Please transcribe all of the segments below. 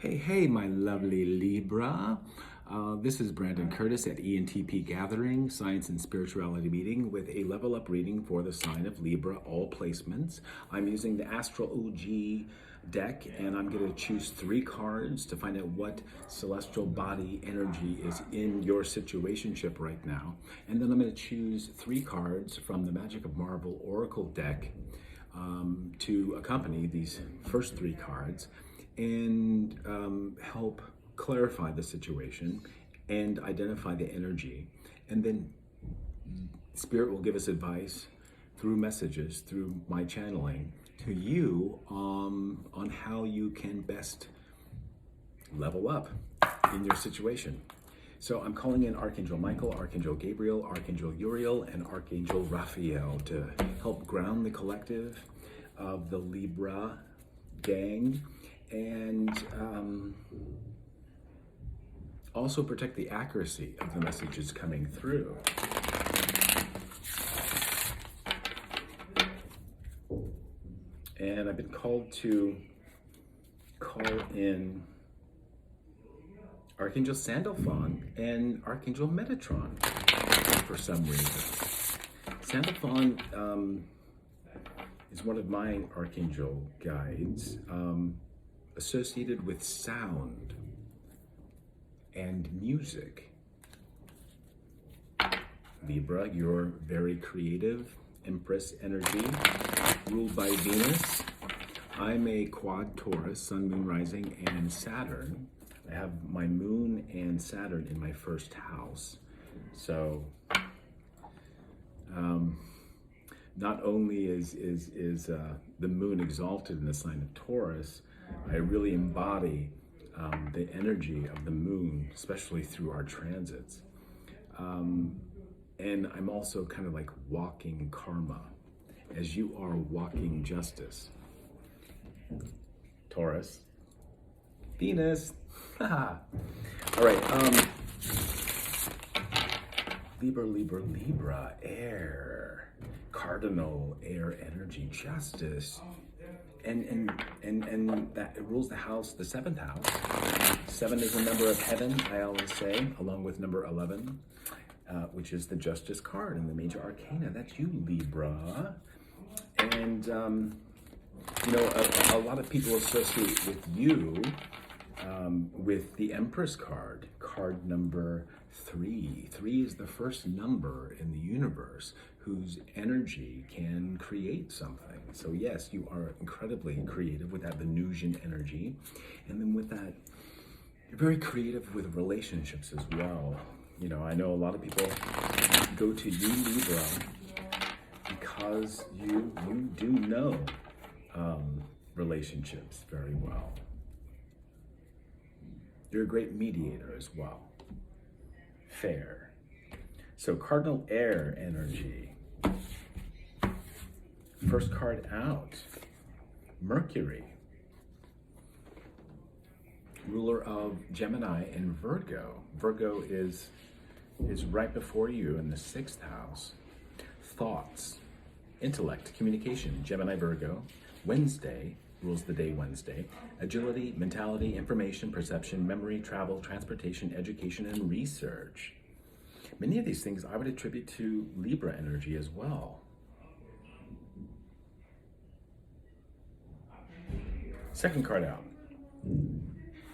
Hey, my lovely Libra. This is Brandon Curtis at Entpgathering, Science and Spirituality Meeting with a level up reading for the sign of Libra, all placements. I'm using the Astral OG deck, and I'm going to choose 3 cards to find out what celestial body energy is in your situationship right now. And then I'm going to choose 3 cards from the Magic of Marble Oracle deck to accompany these first 3 cards and help clarify the situation and identify the energy. And then Spirit will give us advice through messages, through my channeling to you on how you can best level up in your situation. So I'm calling in Archangel Michael, Archangel Gabriel, Archangel Uriel, and Archangel Raphael to help ground the collective of the Libra gang and also protect the accuracy of the messages coming through. And I've been called to call in Archangel Sandalphon and Archangel Metatron for some reason. Sandalphon is one of my archangel guides, associated with sound and music. Libra, you're very creative, Empress energy, ruled by Venus. I'm a quad Taurus, Sun, Moon, Rising, and Saturn. I have my Moon and Saturn in my first house. So, not only is the Moon exalted in the sign of Taurus, I really embody the energy of the Moon, especially through our transits. And I'm also kind of like walking karma, as you are walking justice. Taurus. Venus. All right. Libra, air. Cardinal air energy, justice. And that it rules the house, the 7th house. 7 is a number of heaven, I always say, along with number 11, which is the Justice card in the major arcana. That's you, Libra. And, a lot of people associate with you with the Empress card number 3. 3 is the first number in the universe whose energy can create something. So yes, you are incredibly creative with that Venusian energy. And then with that, you're very creative with relationships as well. I know a lot of people go to you, Libra, because you do know relationships very well. You're a great mediator as well. Fair. So cardinal air energy. First card out, Mercury, ruler of Gemini and Virgo. Virgo is right before you in the 6th house. Thoughts, intellect, communication, Gemini, Virgo. Wednesday rules the day Wednesday. Agility, mentality, information, perception, memory, travel, transportation, education, and research. Many of these things I would attribute to Libra energy as well. Second card out.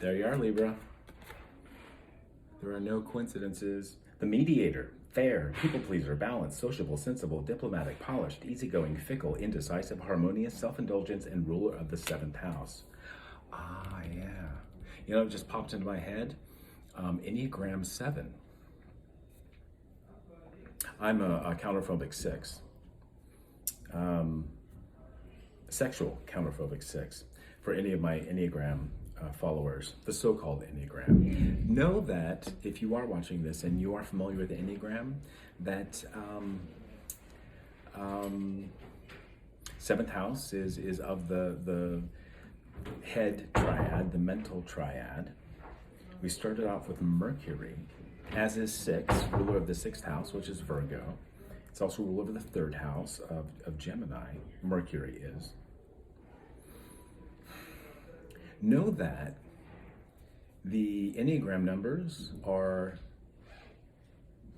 There you are, Libra. There are no coincidences. The mediator, fair, people pleaser, balanced, sociable, sensible, diplomatic, polished, easygoing, fickle, indecisive, harmonious, self-indulgence, and ruler of the 7th house. Ah, yeah. It just popped into my head. Enneagram 7. I'm a counterphobic 6. Sexual counterphobic 6. For any of my Enneagram followers, the so-called Enneagram, know that if you are watching this and you are familiar with the Enneagram, that 7th house is of the head triad, the mental triad. We started off with Mercury, as is 6, ruler of the 6th house, which is Virgo. It's also ruler of the 3rd house of Gemini, Mercury is. Know that The Enneagram numbers are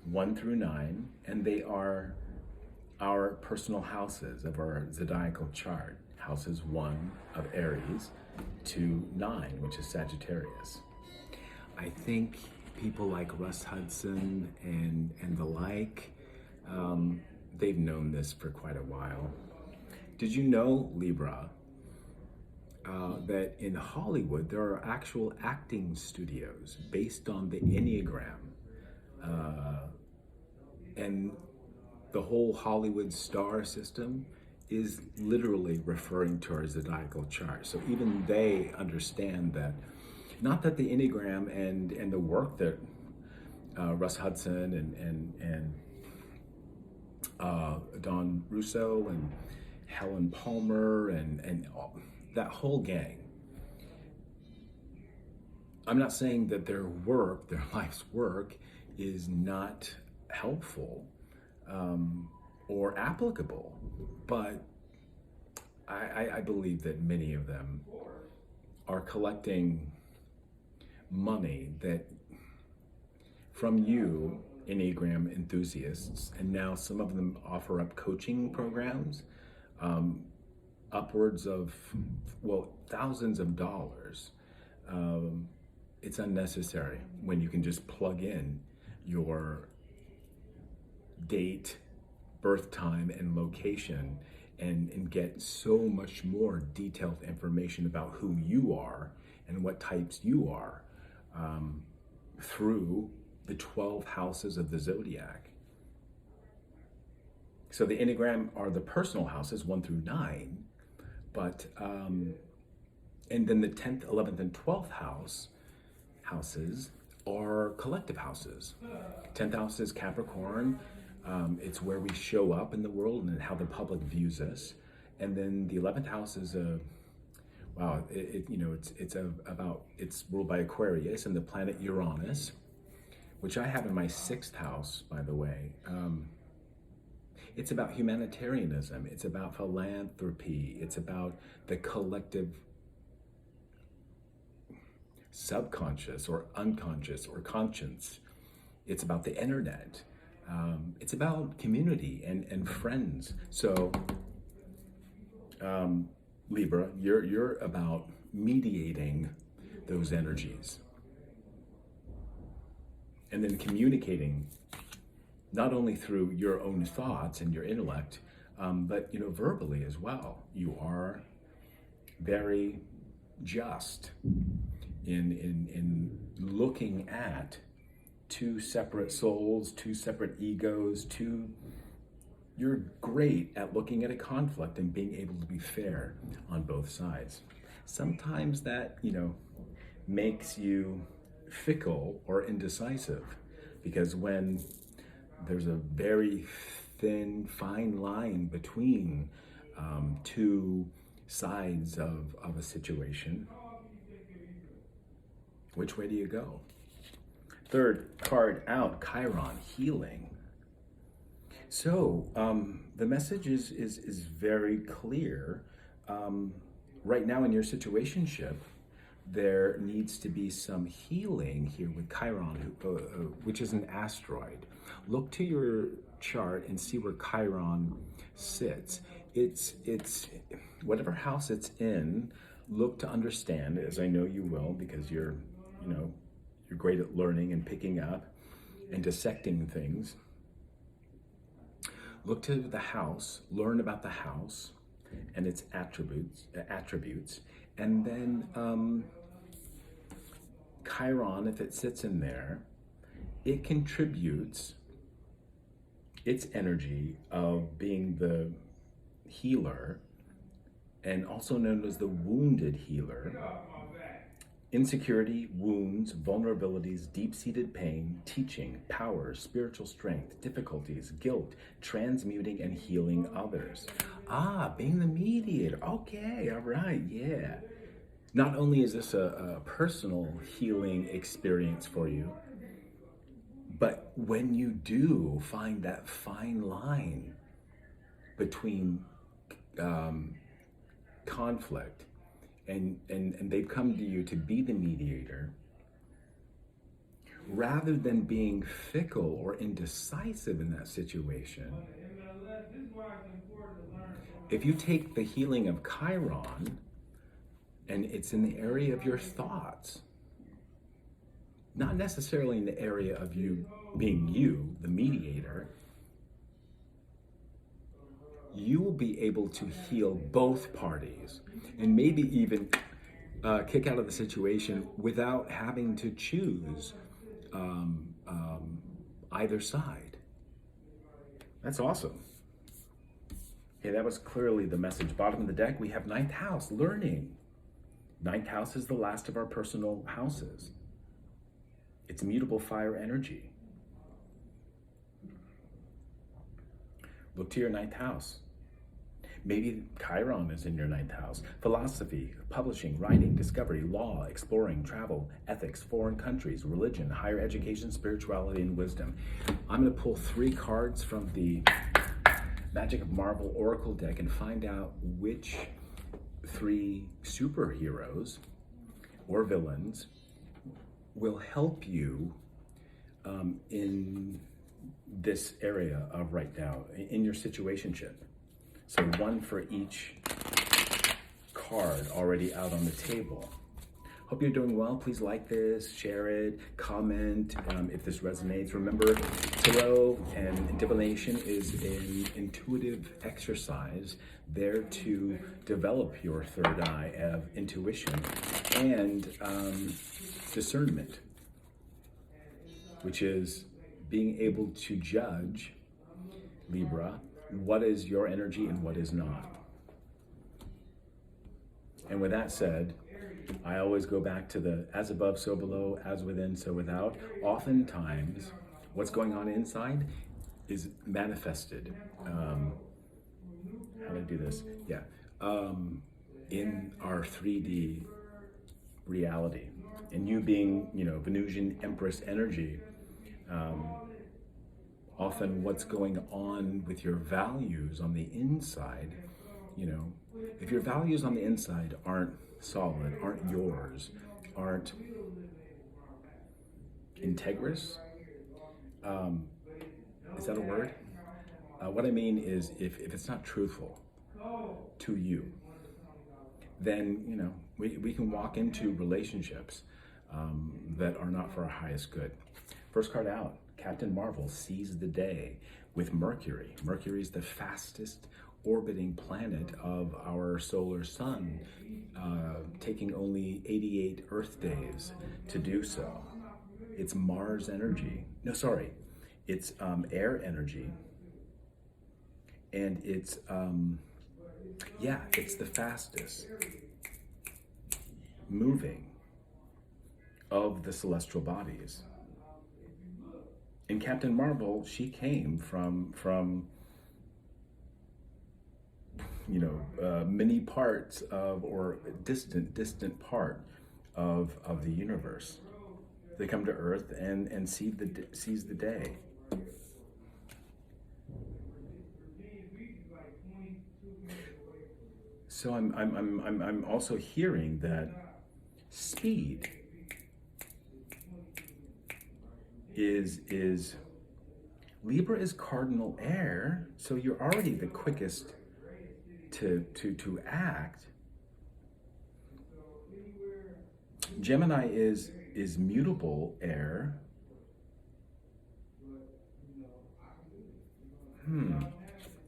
1 through 9, and they are our personal houses of our zodiacal chart. Houses 1 of Aries to 9, which is Sagittarius. I think people like Russ Hudson and the like, they've known this for quite a while. Did you know, Libra, that in Hollywood there are actual acting studios based on the Enneagram? And the whole Hollywood star system is literally referring to our zodiacal chart. So even they understand that, not that the Enneagram and the work that Russ Hudson and Don Russo and Helen Palmer and that whole gang. I'm not saying that their work, their life's work, is not helpful or applicable, but I believe that many of them are collecting money that from you, Enneagram enthusiasts, and now some of them offer up coaching programs, upwards of, well, thousands of dollars. It's unnecessary when you can just plug in your date, birth time, and location and get so much more detailed information about who you are and what types you are through the 12 houses of the zodiac. So the Enneagram are the personal houses 1 through 9, but and then the 10th, 11th, and 12th houses are collective houses. 10th house is Capricorn. It's where we show up in the world and how the public views us. And then the 11th house is it's ruled by Aquarius and the planet Uranus, which I have in my 6th house, by the way. It's about humanitarianism. It's about philanthropy. It's about the collective subconscious or unconscious or conscience. It's about the internet. It's about community and friends. So, Libra, you're about mediating those energies and then communicating not only through your own thoughts and your intellect, but verbally as well. You are very just in looking at two separate souls, two separate egos, you're great at looking at a conflict and being able to be fair on both sides. Sometimes that, makes you fickle or indecisive, because when there's a very fine line between two sides of a situation, which way do you go? Third card out, Chiron, healing. So the message is very clear. Right now in your situationship, there needs to be some healing here with Chiron, which is an asteroid. Look to your chart and see where Chiron sits. It's whatever house it's in. Look to understand, as I know you will, because you're great at learning and picking up and dissecting things. Look to the house, learn about the house and its attributes, and then Chiron, if it sits in there, it contributes its energy of being the healer, and also known as the wounded healer. Insecurity, wounds, vulnerabilities, deep-seated pain, teaching, power, spiritual strength, difficulties, guilt, transmuting and healing others. Being the mediator. Okay, all right, yeah. Not only is this a personal healing experience for you, but when you do find that fine line between conflict and they've come to you to be the mediator, rather than being fickle or indecisive in that situation, if you take the healing of Chiron, and it's in the area of your thoughts, not necessarily in the area of you being you, the mediator, you will be able to heal both parties and maybe even kick out of the situation without having to choose either side. That's awesome. Okay, that was clearly the message. Bottom of the deck, we have ninth house, learning. Ninth house is the last of our personal houses. It's mutable fire energy. Look to your ninth house. Maybe Chiron is in your ninth house. Philosophy, publishing, writing, discovery, law, exploring, travel, ethics, foreign countries, religion, higher education, spirituality, and wisdom. I'm going to pull 3 cards from the Magic of Marvel Oracle deck and find out which 3 superheroes or villains will help you in this area of right now, in your situationship. So 1 for each card already out on the table. Hope you're doing well. Please like this, share it, comment if this resonates. Remember, tarot and divination is an intuitive exercise there to develop your third eye of intuition and discernment, which is being able to judge, Libra, what is your energy and what is not. And with that said, I always go back to the as above, so below, as within, so without. Oftentimes, what's going on inside is manifested. How do I do this? Yeah. In our 3D reality. And you being, Venusian Empress energy, often what's going on with your values on the inside, if your values on the inside aren't solid, aren't yours, aren't integrous, is that a word? What I mean is if it's not truthful to you, then, we can walk into relationships that are not for our highest good. First card out, Captain Marvel sees the day with Mercury. Mercury is the fastest orbiting planet of our solar sun, taking only 88 Earth days to do so. It's Mars energy. No, sorry. It's air energy. And it's, it's the fastest moving of the celestial bodies. And Captain Marvel, she came from many parts of, or distant part of the universe. They come to Earth and sees the day. So I'm also hearing that speed is Libra is cardinal air, so you're already the quickest to act. Gemini is mutable air.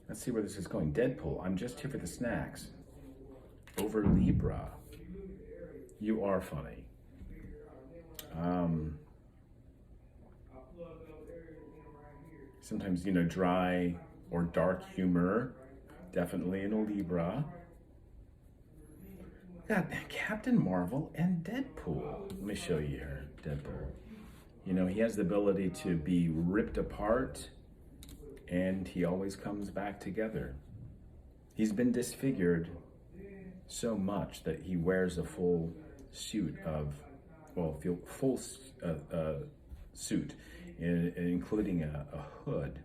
Let's see where this is going. Deadpool, I'm just here for the snacks. Over Libra. You are funny. Sometimes, dry or dark humor, definitely in a Libra. Got Captain Marvel and Deadpool. Let me show you here, Deadpool. He has the ability to be ripped apart, and he always comes back together. He's been disfigured so much that he wears a full suit of, suit, including a hood.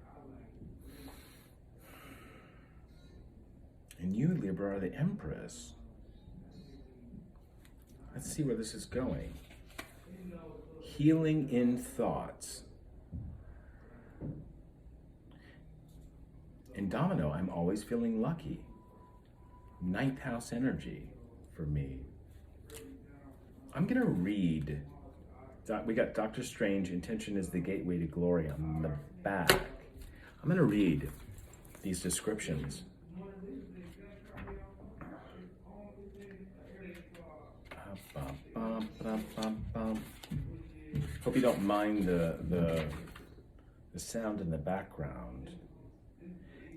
And you, Libra, are the Empress. Let's see where this is going. healing in thoughts. In Domino, I'm always feeling lucky. Ninth house energy for me. I'm gonna read, we got Dr. Strange, intention is the gateway to glory on the back. I'm gonna read these descriptions. Hope you don't mind the sound in the background.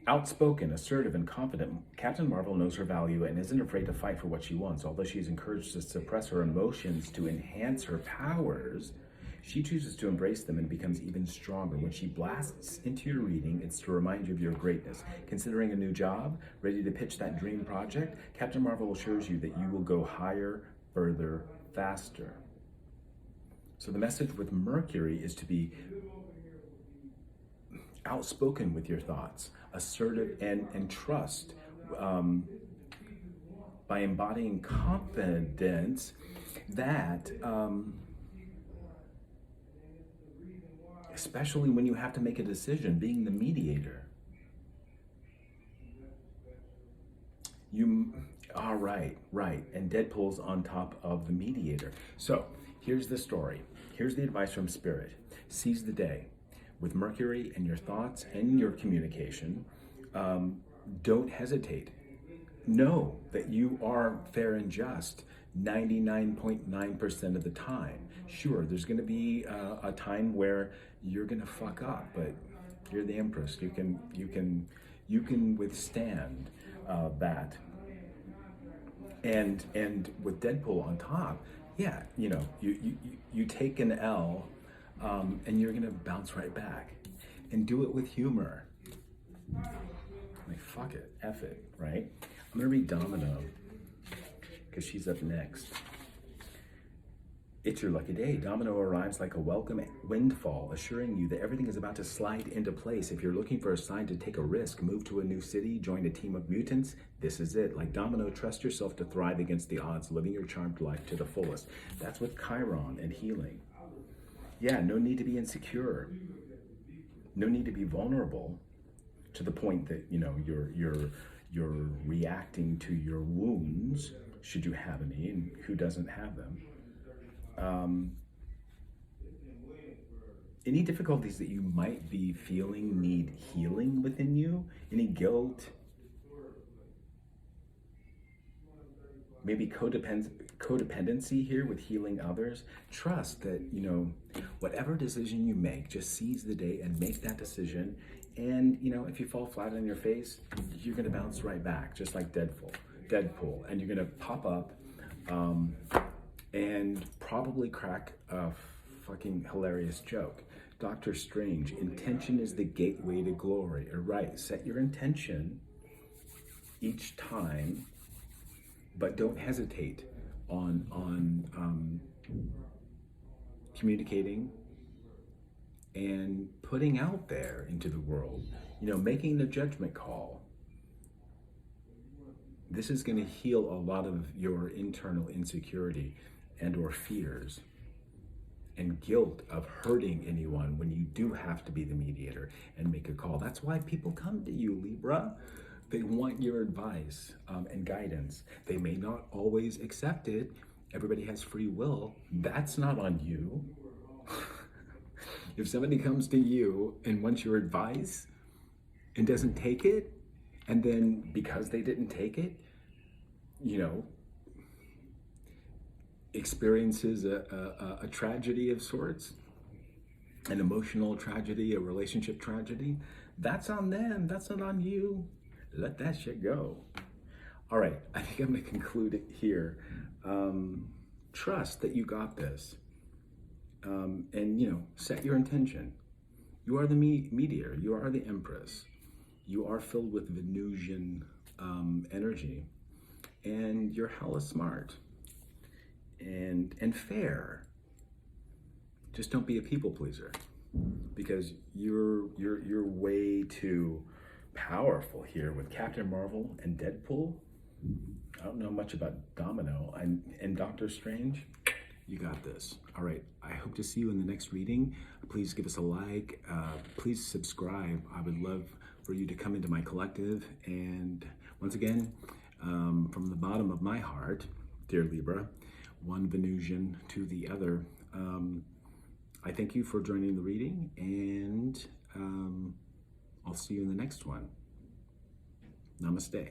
Outspoken, assertive, and confident, Captain Marvel knows her value and isn't afraid to fight for what she wants. Although she is encouraged to suppress her emotions to enhance her powers, she chooses to embrace them and becomes even stronger. When she blasts into your reading, it's to remind you of your greatness. Considering a new job, ready to pitch that dream project, Captain Marvel assures you that you will go higher, further, faster. So the message with Mercury is to be outspoken with your thoughts, assertive, and trust by embodying confidence that, especially when you have to make a decision, being the mediator. Right. And Deadpool's on top of the mediator. So here's the story. Here's the advice from Spirit. Seize the day. With Mercury and your thoughts and your communication, don't hesitate. Know that you are fair and just 99.9% of the time. Sure, there's going to be a time where you're going to fuck up, but you're the Empress. You can withstand that. And with Deadpool on top, yeah, you take an L. And you're gonna bounce right back, and do it with humor. Like, fuck it, F it, right? I'm gonna read Domino, because she's up next. It's your lucky day. Domino arrives like a welcome windfall, assuring you that everything is about to slide into place. If you're looking for a sign to take a risk, move to a new city, join a team of mutants, this is it. Like Domino, trust yourself to thrive against the odds, living your charmed life to the fullest. That's with Chiron and healing. Yeah, no need to be insecure. No need to be vulnerable to the point that, you're reacting to your wounds, should you have any, and who doesn't have them. Any difficulties that you might be feeling need healing within you, any guilt, maybe codependency here with healing others. Trust that, whatever decision you make, just seize the day and make that decision. And, if you fall flat on your face, you're going to bounce right back, just like Deadpool. And you're going to pop up and probably crack a fucking hilarious joke. Dr. Strange, intention is the gateway to glory. Right, set your intention each time, but don't hesitate on communicating and putting out there into the world, making the judgment call. This is going to heal a lot of your internal insecurity and or fears and guilt of hurting anyone when you do have to be the mediator and make a call. That's why people come to you, Libra. They want your advice and guidance. They may not always accept it. Everybody has free will. That's not on you. If somebody comes to you and wants your advice and doesn't take it, and then because they didn't take it, experiences a tragedy of sorts, an emotional tragedy, a relationship tragedy, that's on them. That's not on you. Let that shit go. All right, I think I'm gonna conclude it here. Trust that you got this. And set your intention. You are the mediator, you are the Empress. You are filled with Venusian energy. And you're hella smart. And fair. Just don't be a people pleaser. Because you're way too powerful here with Captain Marvel and Deadpool. I don't know much about Domino and Doctor Strange. You got this. All right. I hope to see you in the next reading. Please give us a like. Please subscribe. I would love for you to come into my collective. And once again, from the bottom of my heart, dear Libra, one Venusian to the other, I thank you for joining the reading, and I'll see you in the next one. Namaste.